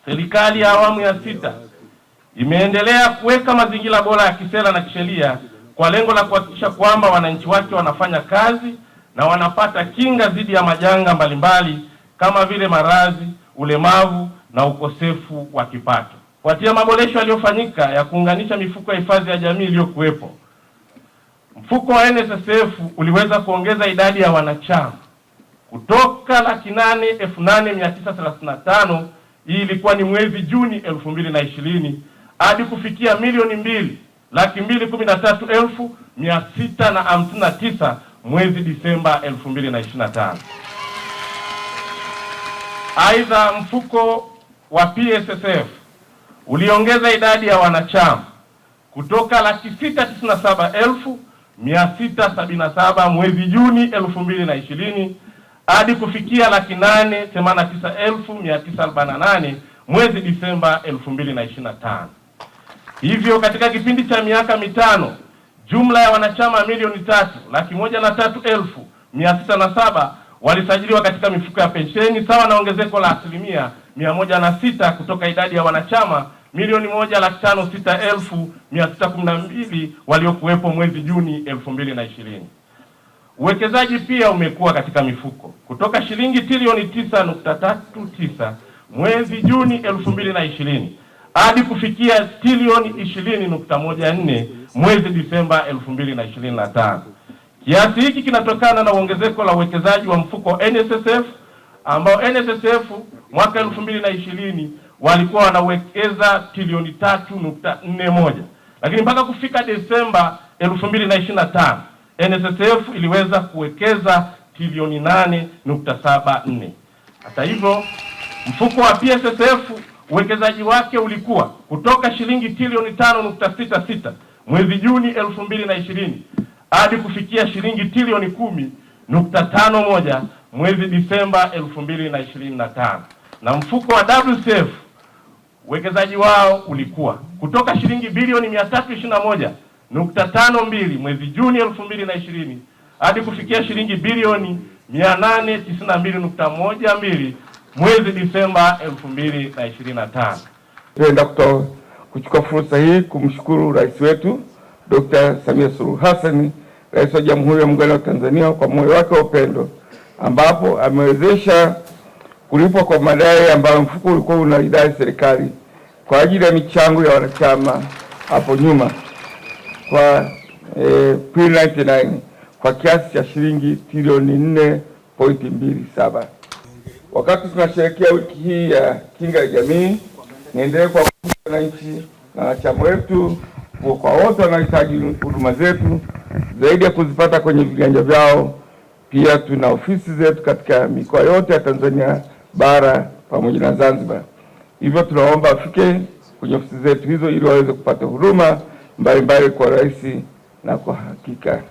serikali ya awamu ya 6 imeendelea kuweka mazingira bora ya kisera na kisheria kwa lengo la kuhakikisha kwamba wananchi wake wanafanya kazi na wanapata kinga dhidi ya majanga mbalimbali kama vile maradhi, ulemavu na ukosefu wa kipato. Kufuatia maboresho yaliyofanyika ya kuunganisha mifuko ya hifadhi ya jamii iliyokuwepo, mfuko wa NSSF uliweza kuongeza idadi ya wanachama kutoka 808,935, hii ilikuwa ni mwezi Juni 2020, hadi kufikia 2,213,659 mwezi Disemba 2025. Aidha, mfuko wa PSSF uliongeza idadi ya wanachama kutoka 697,677 mwezi Juni 2020 hadi kufikia 889,948 mwezi Disemba 2025. Hivyo katika kipindi cha miaka mitano, jumla ya wanachama 3,103,607 walisajiliwa katika mifuko ya pensheni, sawa na ongezeko la 106% kutoka idadi ya wanachama 1,506,612 waliokuwepo mwezi Juni 2020. Uwekezaji pia umekuwa katika mifuko kutoka shilingi trilioni 9.39 mwezi Juni 2020 hadi kufikia trilioni 20.14 mwezi Disemba 2025. Kiasi hiki kinatokana na ongezeko la uwekezaji wa mfuko NSSF, ambao NSSF mwaka 2020 walikuwa wanawekeza trilioni 3.41, lakini mpaka kufika Desemba 2025 NSSF iliweza kuwekeza trilioni 8.74. Hata hivyo, mfuko wa PSSF uwekezaji wake ulikuwa kutoka shilingi trilioni 5.66 mwezi Juni 2020 hadi kufikia shilingi trilioni 10.51 mwezi Disemba 2025. Na mfuko wa WCF uwekezaji wao ulikuwa kutoka shilingi bilioni 321.52 mwezi Juni 2020 hadi kufikia shilingi bilioni 892.12 mwezi Disemba 2025. Napenda kuchukua fursa hii kumshukuru Rais wetu Dr. Samia Suluhu Hassan, Rais wa Jamhuri ya Muungano wa Tanzania, kwa moyo wake wa upendo, ambapo amewezesha kulipwa kwa madai ambayo mfuko ulikuwa unaidai serikali kwa ajili ya michango ya wanachama hapo nyuma kwa pre-99 kwa kiasi cha shilingi trilioni 4.27. Wakati tunasherehekea wiki hii ya kinga ya jamii, niendelee kuwakumbusha wananchi na wanachama wetu kwa wote wanaohitaji huduma zetu, zaidi ya kuzipata kwenye viganja vyao, pia tuna ofisi zetu katika mikoa yote ya Tanzania bara pamoja na Zanzibar. Hivyo tunaomba afike kwenye ofisi zetu hizo ili waweze kupata huduma mbalimbali kwa urahisi na kwa hakika.